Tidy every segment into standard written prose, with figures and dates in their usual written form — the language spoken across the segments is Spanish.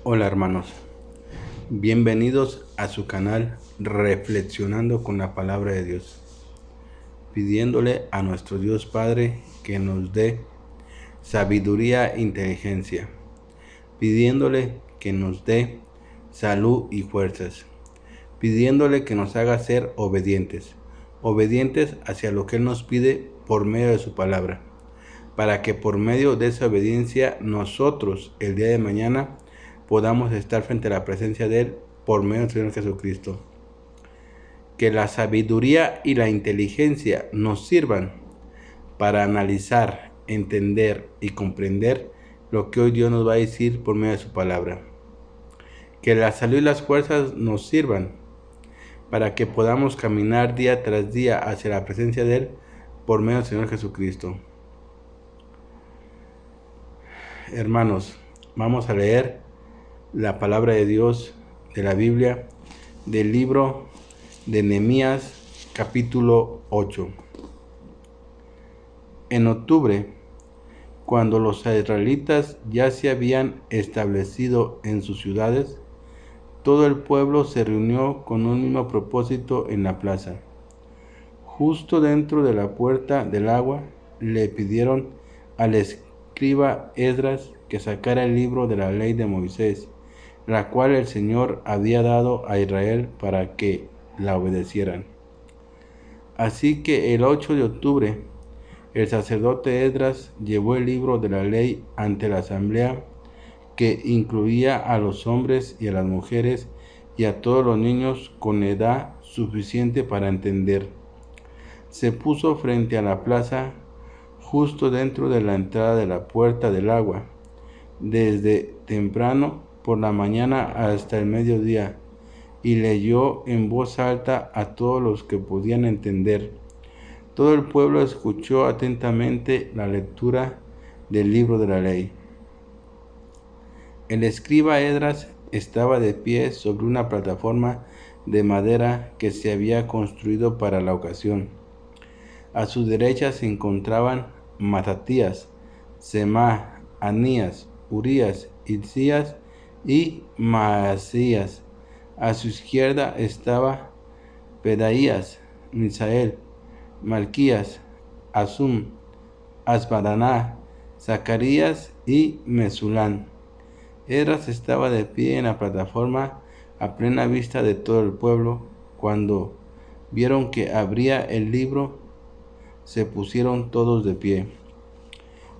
Hola hermanos, bienvenidos a su canal Reflexionando con la Palabra de Dios, pidiéndole a nuestro Dios Padre que nos dé sabiduría e inteligencia, pidiéndole que nos dé salud y fuerzas, pidiéndole que nos haga ser obedientes hacia lo que Él nos pide por medio de su palabra, para que por medio de esa obediencia nosotros el día de mañana podamos estar frente a la presencia de Él por medio del Señor Jesucristo. Que la sabiduría y la inteligencia nos sirvan para analizar, entender y comprender lo que hoy Dios nos va a decir por medio de su palabra. Que la salud y las fuerzas nos sirvan para que podamos caminar día tras día hacia la presencia de Él por medio del Señor Jesucristo. Hermanos, vamos a leer la palabra de Dios de la Biblia del libro de Nehemías capítulo 8. En octubre, cuando los israelitas ya se habían establecido en sus ciudades, todo el pueblo se reunió con un mismo propósito en la plaza. Justo dentro de la puerta del agua le pidieron al escriba Esdras que sacara el libro de la ley de Moisés, la cual el Señor había dado a Israel para que la obedecieran. Así que el 8 de octubre, el sacerdote Esdras llevó el libro de la ley ante la asamblea, que incluía a los hombres y a las mujeres y a todos los niños con edad suficiente para entender. Se puso frente a la plaza, justo dentro de la entrada de la puerta del agua, desde temprano por la mañana hasta el mediodía, y leyó en voz alta a todos los que podían entender. Todo el pueblo escuchó atentamente la lectura del libro de la ley. El escriba Esdras estaba de pie sobre una plataforma de madera que se había construido para la ocasión. A su derecha se encontraban Matatías, Semá, Anías, Urías, Hilcías y Maasías. A su izquierda estaba Pedaías, Misael, Malquías, Asum, Asbadaná, Zacarías y Mesulán. Esdras estaba de pie en la plataforma a plena vista de todo el pueblo. Cuando vieron que abría el libro, se pusieron todos de pie.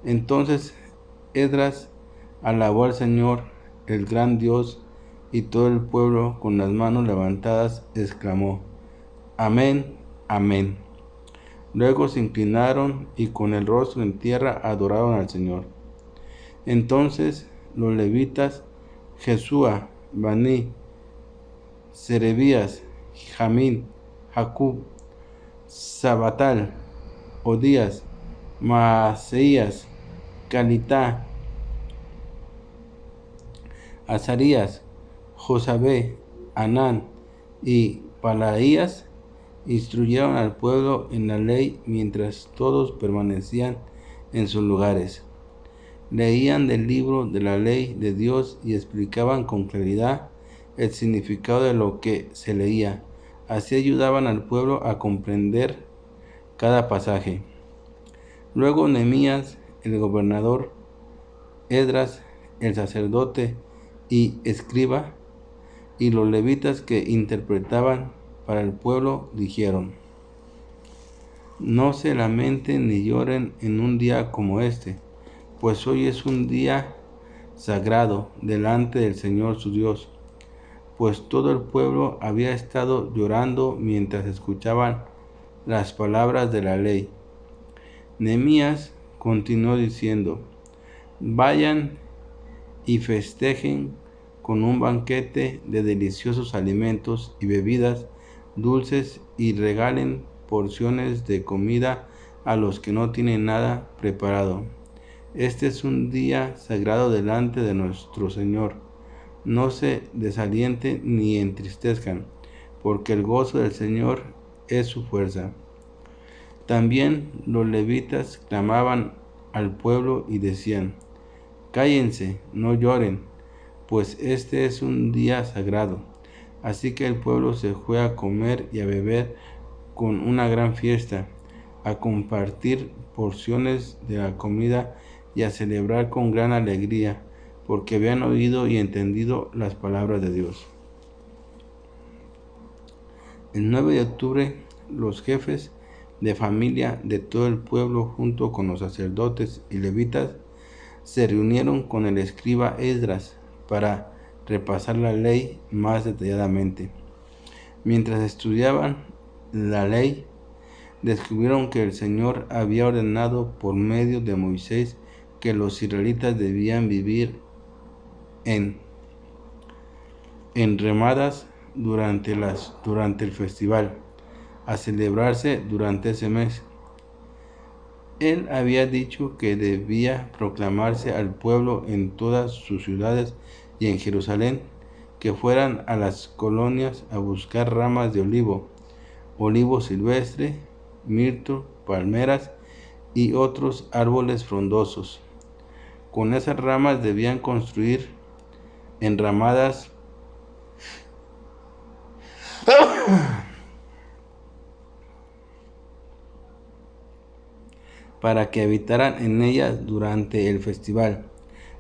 Entonces Esdras alabó al Señor, el gran Dios, y todo el pueblo con las manos levantadas exclamó: Amén, amén. Luego se inclinaron y con el rostro en tierra adoraron al Señor. Entonces los levitas Jesúa, Baní, Serebías, Jamín, Jacub, Sabatal, Odías, Maaseías, Calitá, Azarías, Josabé, Anán y Palaías instruyeron al pueblo en la ley mientras todos permanecían en sus lugares. Leían del libro de la ley de Dios y explicaban con claridad el significado de lo que se leía. Así ayudaban al pueblo a comprender cada pasaje. Luego Nehemías, el gobernador, Esdras, el sacerdote y escriba, y los levitas que interpretaban para el pueblo dijeron: No se lamenten ni lloren en un día como este, pues hoy es un día sagrado delante del Señor su Dios. Pues todo el pueblo había estado llorando mientras escuchaban las palabras de la ley. Nehemías continuó diciendo: Vayan y festejen con un banquete de deliciosos alimentos y bebidas dulces y regalen porciones de comida a los que no tienen nada preparado. Este es un día sagrado delante de nuestro Señor. No se desalienten ni entristezcan, porque el gozo del Señor es su fuerza. También los levitas clamaban al pueblo y decían: Cállense, no lloren, pues este es un día sagrado. Así que el pueblo se fue a comer y a beber con una gran fiesta, a compartir porciones de la comida y a celebrar con gran alegría, porque habían oído y entendido las palabras de Dios. El 9 de octubre, los jefes de familia de todo el pueblo, junto con los sacerdotes y levitas, se reunieron con el escriba Esdras para repasar la ley más detalladamente. Mientras estudiaban la ley, descubrieron que el Señor había ordenado por medio de Moisés que los israelitas debían vivir en ramadas durante el festival, a celebrarse durante ese mes. Él había dicho que debía proclamarse al pueblo en todas sus ciudades y en Jerusalén, que fueran a las colonias a buscar ramas de olivo silvestre, mirto, palmeras y otros árboles frondosos. Con esas ramas debían construir enramadas para que habitaran en ellas durante el festival,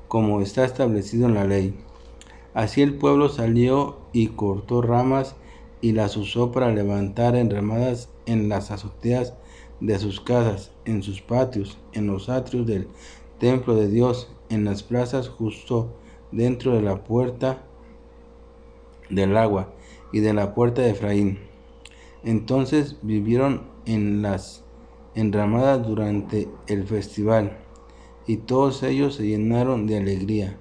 como está establecido en la ley. Así el pueblo salió y cortó ramas y las usó para levantar enramadas en las azoteas de sus casas, en sus patios, en los atrios del templo de Dios, en las plazas justo dentro de la puerta del agua y de la puerta de Efraín. Entonces vivieron en las enramadas durante el festival, y todos ellos se llenaron de alegría.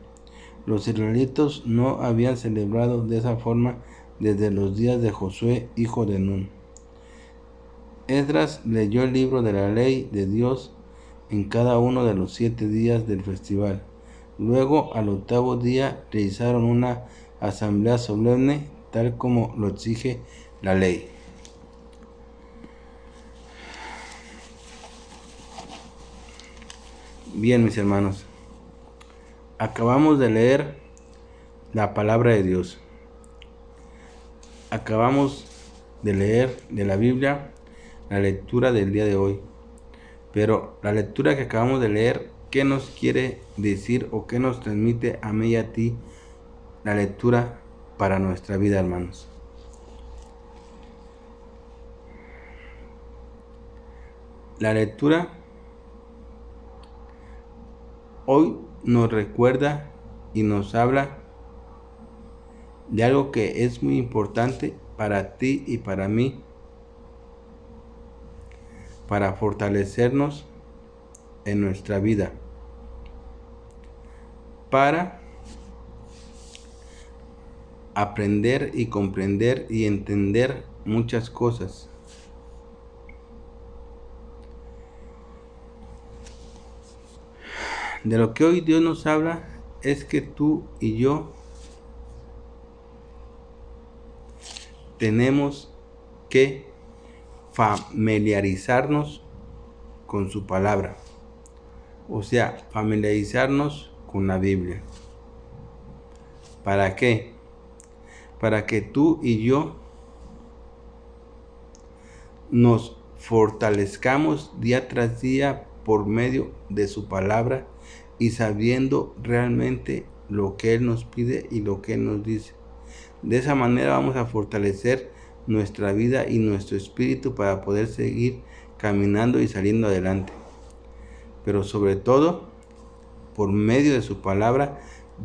Los israelitas no habían celebrado de esa forma desde los días de Josué, hijo de Nun. Esdras leyó el libro de la ley de Dios en cada uno de los 7 días del festival. Luego, al 8º día, realizaron una asamblea solemne, tal como lo exige la ley. Bien, mis hermanos, acabamos de leer la palabra de Dios. Acabamos de leer de la Biblia la lectura del día de hoy. Pero la lectura que acabamos de leer, ¿qué nos quiere decir o qué nos transmite a mí y a ti la lectura para nuestra vida, hermanos? La lectura hoy nos recuerda y nos habla de algo que es muy importante para ti y para mí, para fortalecernos en nuestra vida, para aprender y comprender y entender muchas cosas. De lo que hoy Dios nos habla es que tú y yo tenemos que familiarizarnos con su palabra, o sea, familiarizarnos con la Biblia. ¿Para qué? Para que tú y yo nos fortalezcamos día tras día por medio de su palabra y sabiendo realmente lo que Él nos pide y lo que Él nos dice. De esa manera vamos a fortalecer nuestra vida y nuestro espíritu para poder seguir caminando y saliendo adelante. Pero sobre todo, por medio de su palabra,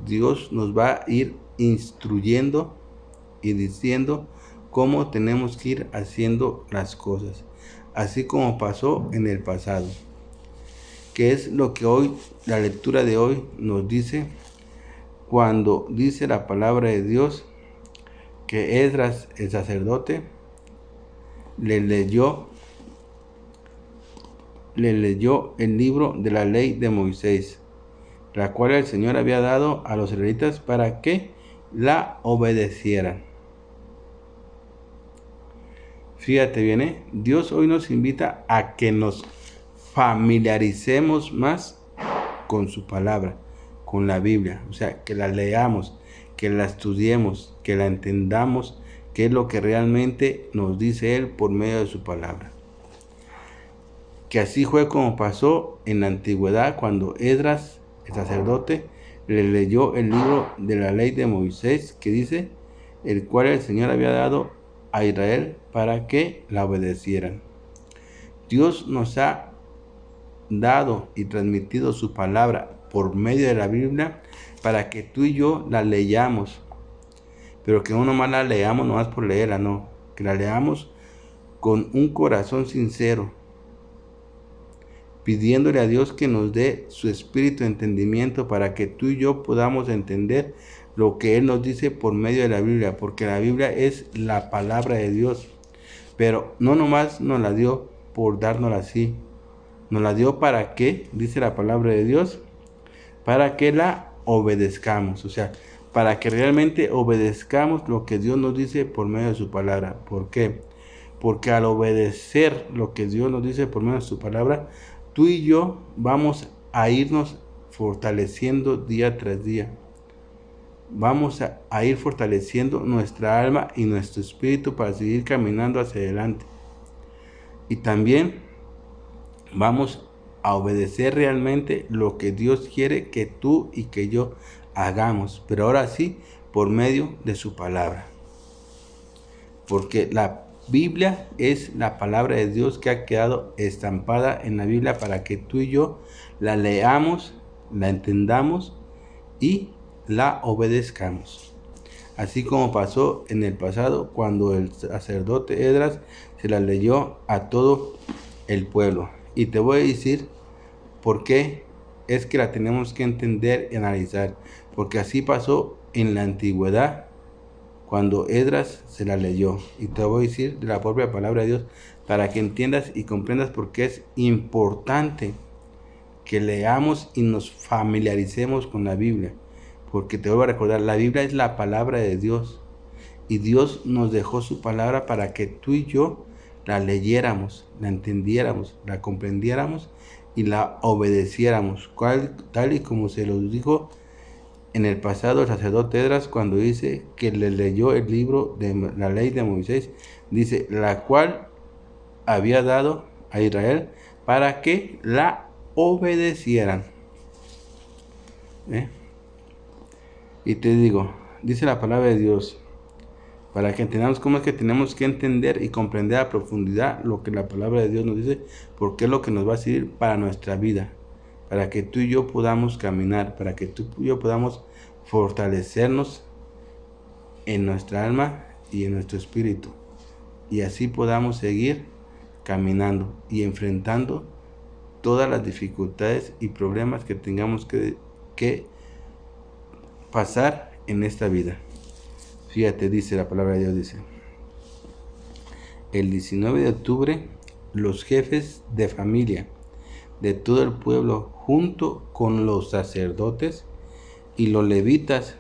Dios nos va a ir instruyendo y diciendo cómo tenemos que ir haciendo las cosas, así como pasó en el pasado. Que es lo que hoy, la lectura de hoy nos dice, cuando dice la palabra de Dios que Esdras, el sacerdote, le leyó el libro de la ley de Moisés, la cual el Señor había dado a los israelitas para que la obedecieran. Fíjate bien, Dios hoy nos invita a que nos familiaricemos más con su palabra, con la Biblia, o sea, que la leamos, que la estudiemos, que la entendamos, qué es lo que realmente nos dice Él por medio de su palabra. Que así fue como pasó en la antigüedad cuando Esdras, el sacerdote, le leyó el libro de la ley de Moisés que dice, el cual el Señor había dado a Israel para que la obedecieran. Dios nos ha dado y transmitido su palabra por medio de la Biblia para que tú y yo la leyamos, pero que no nomás la leamos nomás por leerla, no, que la leamos con un corazón sincero, pidiéndole a Dios que nos dé su espíritu de entendimiento para que tú y yo podamos entender lo que Él nos dice por medio de la Biblia, porque la Biblia es la palabra de Dios, pero no nomás nos la dio por dárnosla así, nos la dio para que, dice la palabra de Dios, para que la obedezcamos, o sea, para que realmente obedezcamos lo que Dios nos dice por medio de su palabra. ¿Por qué? Porque al obedecer lo que Dios nos dice por medio de su palabra, tú y yo vamos a irnos fortaleciendo día tras día. Vamos a ir fortaleciendo nuestra alma y nuestro espíritu para seguir caminando hacia adelante. Y también vamos a obedecer realmente lo que Dios quiere que tú y que yo hagamos, pero ahora sí, por medio de su palabra. Porque la Biblia es la palabra de Dios que ha quedado estampada en la Biblia para que tú y yo la leamos, la entendamos y la obedezcamos. Así como pasó en el pasado cuando el sacerdote Esdras se la leyó a todo el pueblo. Y te voy a decir por qué es que la tenemos que entender y analizar. Porque así pasó en la antigüedad cuando Esdras se la leyó. Y te voy a decir de la propia palabra de Dios para que entiendas y comprendas por qué es importante que leamos y nos familiaricemos con la Biblia. Porque te vuelvo a recordar, la Biblia es la palabra de Dios. Y Dios nos dejó su palabra para que tú y yo la leyéramos, la entendiéramos, la comprendiéramos y la obedeciéramos, tal y como se los dijo en el pasado el sacerdote Esdras cuando dice que le leyó el libro de la ley de Moisés, dice, la cual había dado a Israel para que la obedecieran. Y te digo, dice la palabra de Dios, para que entendamos cómo es que tenemos que entender y comprender a profundidad lo que la palabra de Dios nos dice, porque es lo que nos va a servir para nuestra vida, para que tú y yo podamos caminar, para que tú y yo podamos fortalecernos en nuestra alma y en nuestro espíritu, y así podamos seguir caminando y enfrentando todas las dificultades y problemas que tengamos que pasar en esta vida. Fíjate, dice la palabra de Dios, dice, el 19 de octubre, los jefes de familia de todo el pueblo, junto con los sacerdotes y los levitas,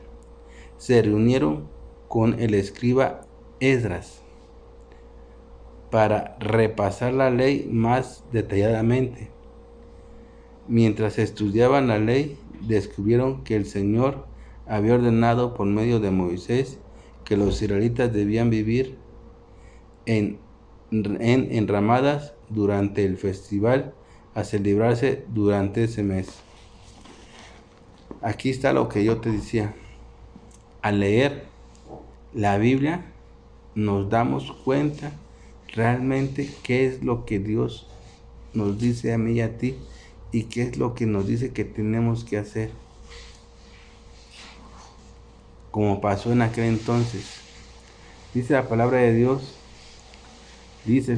se reunieron con el escriba Esdras para repasar la ley más detalladamente. Mientras estudiaban la ley, descubrieron que el Señor había ordenado por medio de Moisés que los israelitas debían vivir en enramadas durante el festival a celebrarse durante ese mes. Aquí está lo que yo te decía. Al leer la Biblia nos damos cuenta realmente qué es lo que Dios nos dice a mí y a ti y qué es lo que nos dice que tenemos que hacer. Como pasó en aquel entonces. Dice la palabra de Dios, dice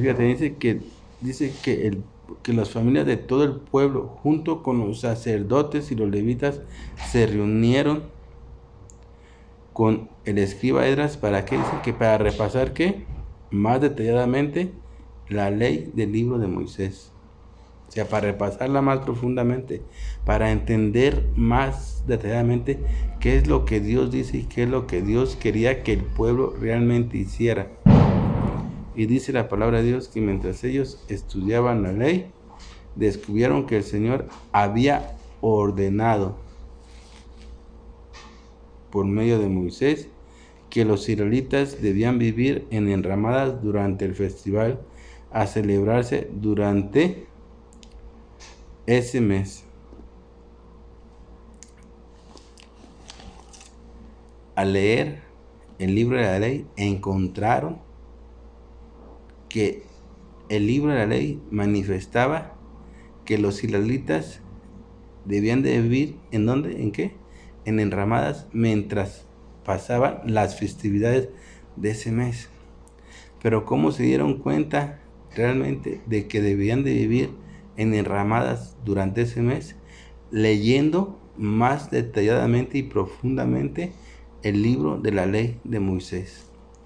que las familias de todo el pueblo, junto con los sacerdotes y los levitas, se reunieron con el escriba Esdras para que dice que para repasar ¿qué? Más detalladamente la ley del libro de Moisés. O sea, para repasarla más profundamente, para entender más detalladamente qué es lo que Dios dice y qué es lo que Dios quería que el pueblo realmente hiciera. Y dice la palabra de Dios que mientras ellos estudiaban la ley, descubrieron que el Señor había ordenado por medio de Moisés que los israelitas debían vivir en enramadas durante el festival a celebrarse durante ese mes. Al leer el libro de la ley, encontraron que el libro de la ley manifestaba que los israelitas debían de vivir ¿en dónde? ¿En qué? En enramadas mientras pasaban las festividades de ese mes. Pero ¿cómo se dieron cuenta realmente de que debían de vivir en enramadas durante ese mes? Leyendo más detalladamente y profundamente el libro de la ley de Moisés,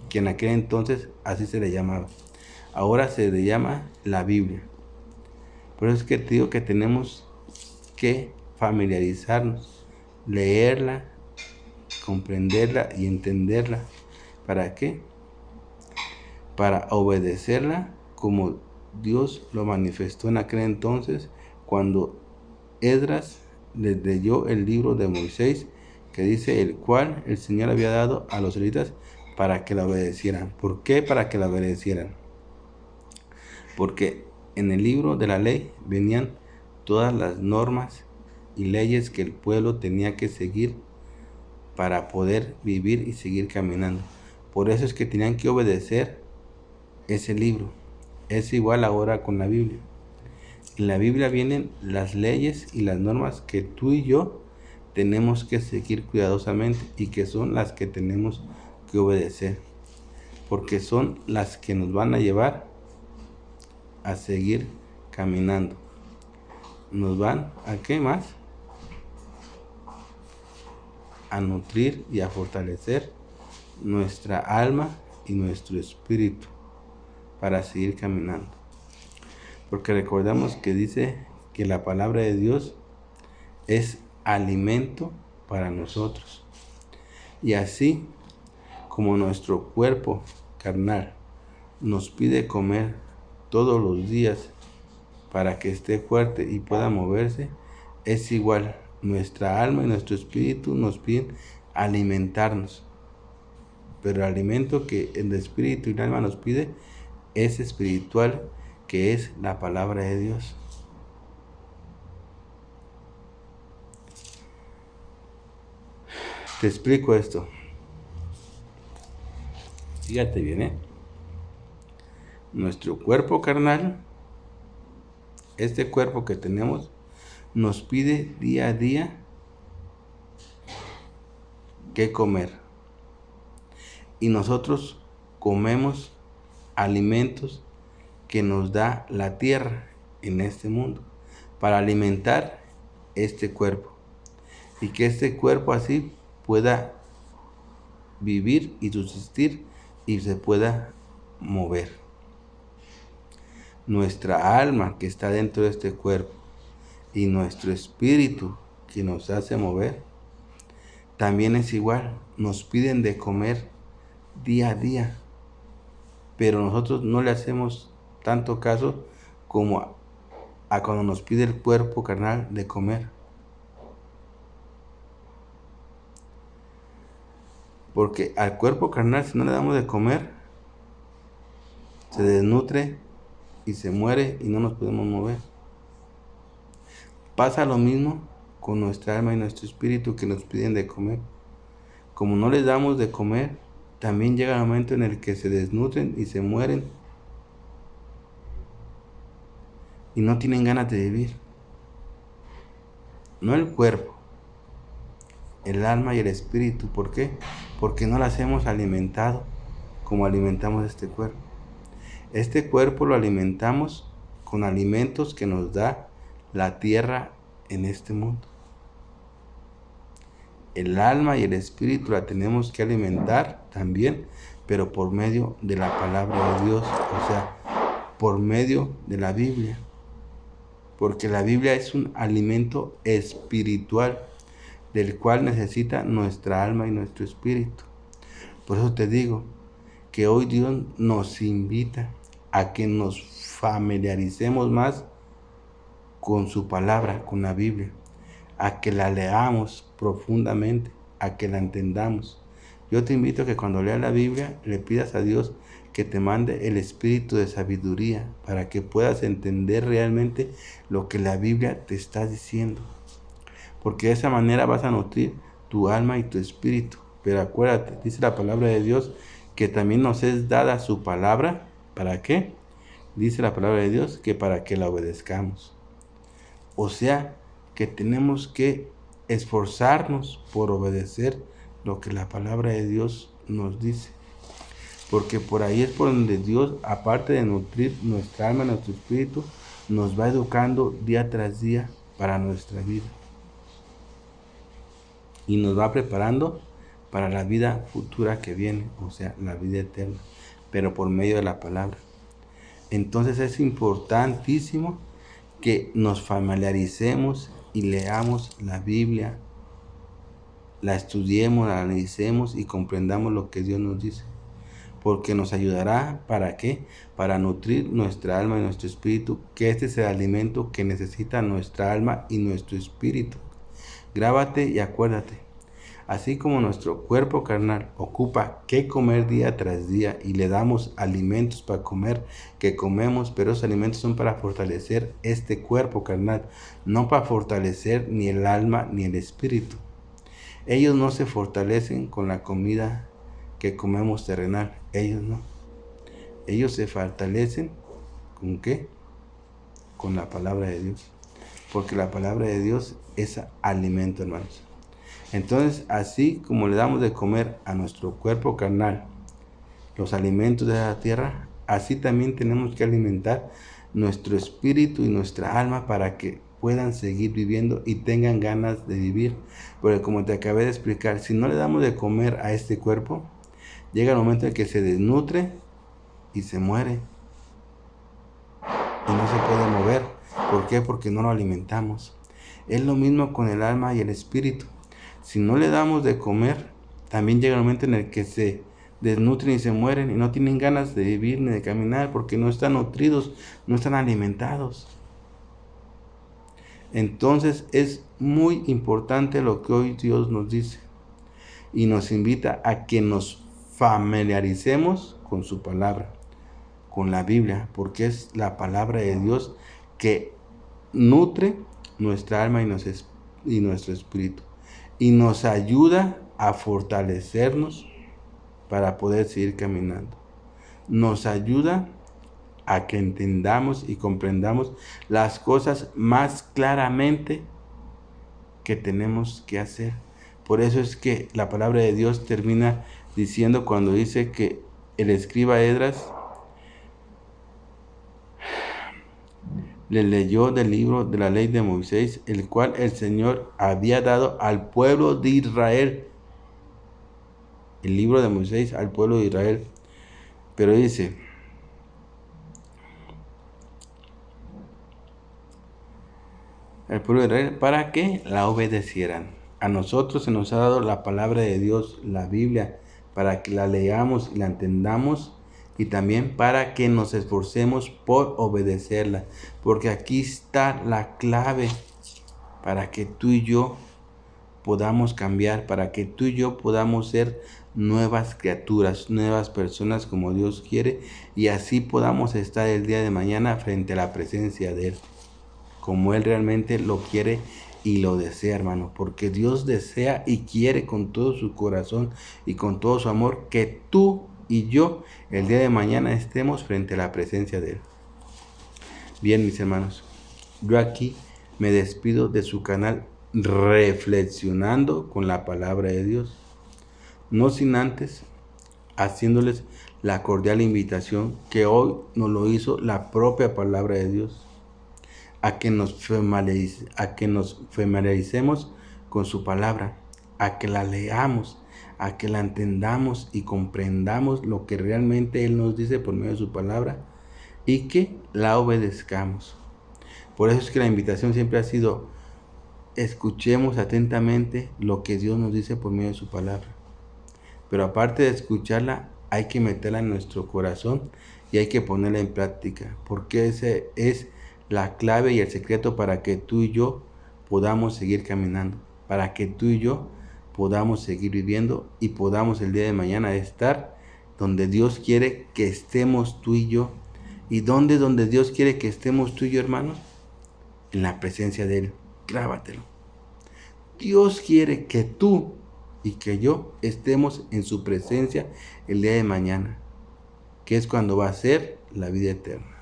que en aquel entonces así se le llamaba. Ahora se le llama la Biblia. Por eso es que te digo que tenemos que familiarizarnos, leerla, comprenderla y entenderla. ¿Para qué? Para obedecerla como Dios lo manifestó en aquel entonces cuando Esdras les leyó el libro de Moisés, que dice el cual el Señor había dado a los israelitas para que la obedecieran. ¿Por qué para que la obedecieran? Porque en el libro de la ley venían todas las normas y leyes que el pueblo tenía que seguir para poder vivir y seguir caminando. Por eso es que tenían que obedecer ese libro. Es igual ahora con la Biblia. En la Biblia vienen las leyes y las normas que tú y yo tenemos que seguir cuidadosamente y que son las que tenemos que obedecer, porque son las que nos van a llevar a seguir caminando. Nos van a ¿qué más? A nutrir y a fortalecer nuestra alma y nuestro espíritu para seguir caminando. Porque recordamos que dice que la palabra de Dios es alimento para nosotros. Y así como nuestro cuerpo carnal nos pide comer todos los días para que esté fuerte y pueda moverse, es igual. Nuestra alma y nuestro espíritu nos piden alimentarnos. Pero el alimento que el espíritu y el alma nos pide es espiritual, que es la palabra de Dios. Te explico esto. Fíjate bien, Nuestro cuerpo carnal, este cuerpo que tenemos, nos pide día a día qué comer. Y nosotros comemos alimentos que nos da la tierra en este mundo para alimentar este cuerpo y que este cuerpo así pueda vivir y subsistir y se pueda mover. Nuestra alma que está dentro de este cuerpo y nuestro espíritu que nos hace mover también es igual, nos piden de comer día a día, pero nosotros no le hacemos tanto caso como a cuando nos pide el cuerpo carnal de comer. Porque al cuerpo carnal, si no le damos de comer, se desnutre y se muere y no nos podemos mover. Pasa lo mismo con nuestra alma y nuestro espíritu que nos piden de comer. Como no les damos de comer, también llega el momento en el que se desnutren y se mueren y no tienen ganas de vivir. No el cuerpo, el alma y el espíritu. ¿Por qué? Porque no las hemos alimentado como alimentamos este cuerpo. Este cuerpo lo alimentamos con alimentos que nos da la tierra en este mundo. El alma y el espíritu la tenemos que alimentar también, pero por medio de la palabra de Dios, o sea, por medio de la Biblia. Porque la Biblia es un alimento espiritual del cual necesita nuestra alma y nuestro espíritu. Por eso te digo que hoy Dios nos invita a que nos familiaricemos más con su palabra, con la Biblia, a que la leamos profundamente, a que la entendamos. Yo te invito a que cuando leas la Biblia le pidas a Dios que te mande el espíritu de sabiduría para que puedas entender realmente lo que la Biblia te está diciendo. Porque de esa manera vas a nutrir tu alma y tu espíritu. Pero acuérdate, dice la palabra de Dios que también nos es dada su palabra. ¿Para qué? Dice la palabra de Dios que para que la obedezcamos. O sea, que tenemos que esforzarnos por obedecer lo que la palabra de Dios nos dice. Porque por ahí es por donde Dios, aparte de nutrir nuestra alma, nuestro espíritu, nos va educando día tras día para nuestra vida. Y nos va preparando para la vida futura que viene, o sea, la vida eterna, pero por medio de la palabra. Entonces es importantísimo que nos familiaricemos y leamos la Biblia, la estudiemos, la analicemos y comprendamos lo que Dios nos dice. Porque nos ayudará, ¿para qué? Para nutrir nuestra alma y nuestro espíritu, que este es el alimento que necesita nuestra alma y nuestro espíritu. Grábate y acuérdate, así como nuestro cuerpo carnal ocupa qué comer día tras día y le damos alimentos para comer, que comemos, pero esos alimentos son para fortalecer este cuerpo carnal, no para fortalecer ni el alma ni el espíritu. Ellos no se fortalecen con la comida que comemos terrenal, ellos no. Ellos se fortalecen ¿con qué? Con la palabra de Dios. Porque la palabra de Dios es alimento, hermanos. Entonces, así como le damos de comer a nuestro cuerpo carnal los alimentos de la tierra, así también tenemos que alimentar nuestro espíritu y nuestra alma para que puedan seguir viviendo y tengan ganas de vivir. Porque como te acabé de explicar, si no le damos de comer a este cuerpo, llega el momento en que se desnutre y se muere. Y no se puede mover. ¿Por qué? Porque no lo alimentamos. Es lo mismo con el alma y el espíritu. Si no le damos de comer, también llega el momento en el que se desnutren y se mueren y no tienen ganas de vivir ni de caminar porque no están nutridos, no están alimentados. Entonces es muy importante lo que hoy Dios nos dice y nos invita a que nos familiaricemos con su palabra, con la Biblia, porque es la palabra de Dios que nutre nuestra alma y nuestro espíritu y nos ayuda a fortalecernos para poder seguir caminando. Nos ayuda a que entendamos y comprendamos las cosas más claramente que tenemos que hacer. Por eso es que la palabra de Dios termina diciendo cuando dice que el escriba Esdras le leyó del libro de la ley de Moisés, el cual el Señor había dado al pueblo de Israel. El libro de Moisés al pueblo de Israel. Pero dice, el pueblo de Israel, para que la obedecieran. A nosotros se nos ha dado la palabra de Dios, la Biblia, para que la leamos y la entendamos y también para que nos esforcemos por obedecerla. Porque aquí está la clave para que tú y yo podamos cambiar, para que tú y yo podamos ser nuevas criaturas, nuevas personas como Dios quiere y así podamos estar el día de mañana frente a la presencia de Él, como Él realmente lo quiere y lo desea, hermano, porque Dios desea y quiere con todo su corazón y con todo su amor que tú y yo el día de mañana estemos frente a la presencia de Él. Bien, mis hermanos, yo aquí me despido de su canal Reflexionando con la Palabra de Dios, no sin antes haciéndoles la cordial invitación que hoy nos lo hizo la propia Palabra de Dios, a que nos familiaricemos con su palabra, a que la leamos, a que la entendamos y comprendamos lo que realmente Él nos dice por medio de su palabra y que la obedezcamos. Por eso es que la invitación siempre ha sido: escuchemos atentamente lo que Dios nos dice por medio de su palabra. Pero aparte de escucharla, hay que meterla en nuestro corazón y hay que ponerla en práctica, porque ese es la clave y el secreto para que tú y yo podamos seguir caminando, para que tú y yo podamos seguir viviendo y podamos el día de mañana estar donde Dios quiere que estemos tú y yo. ¿Y donde Dios quiere que estemos tú y yo, hermanos? En la presencia de Él. Grábatelo. Dios quiere que tú y que yo estemos en su presencia el día de mañana, que es cuando va a ser la vida eterna.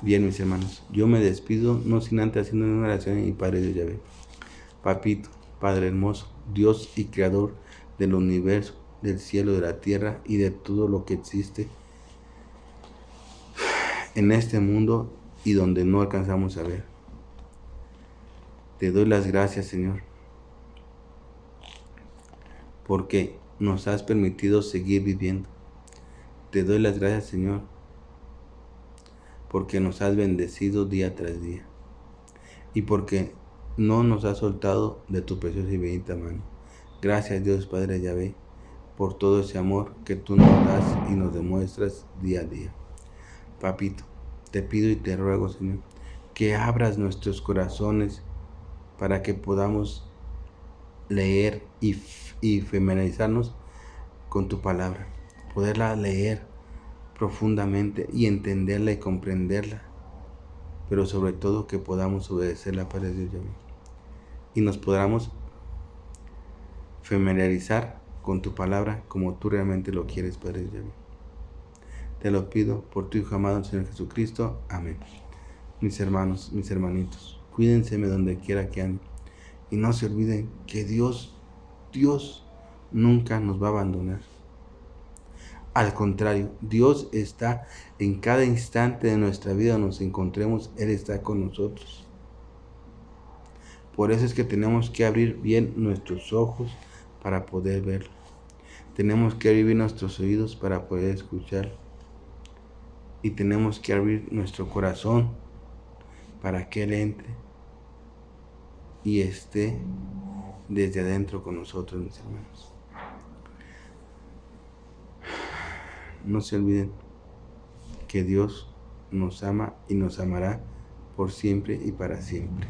Bien, mis hermanos, yo me despido, no sin antes haciendo una oración en mi Padre Dios Yahvé. Papito, Padre hermoso, Dios y Creador del universo, del cielo, de la tierra y de todo lo que existe en este mundo y donde no alcanzamos a ver. Te doy las gracias, Señor, porque nos has permitido seguir viviendo. Te doy las gracias, Señor, porque nos has bendecido día tras día y porque no nos has soltado de tu preciosa y bendita mano. Gracias, Dios Padre Yahvé, por todo ese amor que tú nos das y nos demuestras día a día. Papito, te pido y te ruego, Señor, que abras nuestros corazones para que podamos leer y familiarizarnos con tu palabra, poderla leer profundamente y entenderla y comprenderla, pero sobre todo que podamos obedecerla, Padre Dios Yahvé, y nos podamos familiarizar con tu palabra como tú realmente lo quieres, Padre Dios Yahvé. Te lo pido por tu Hijo amado, Señor Jesucristo. Amén. Mis hermanos, mis hermanitos, cuídense donde quiera que anden y no se olviden que Dios nunca nos va a abandonar. Al contrario, Dios está en cada instante de nuestra vida donde nos encontremos, Él está con nosotros. Por eso es que tenemos que abrir bien nuestros ojos para poder verlo. Tenemos que abrir bien nuestros oídos para poder escuchar. Y tenemos que abrir nuestro corazón para que Él entre y esté desde adentro con nosotros, mis hermanos. No se olviden que Dios nos ama y nos amará por siempre y para siempre.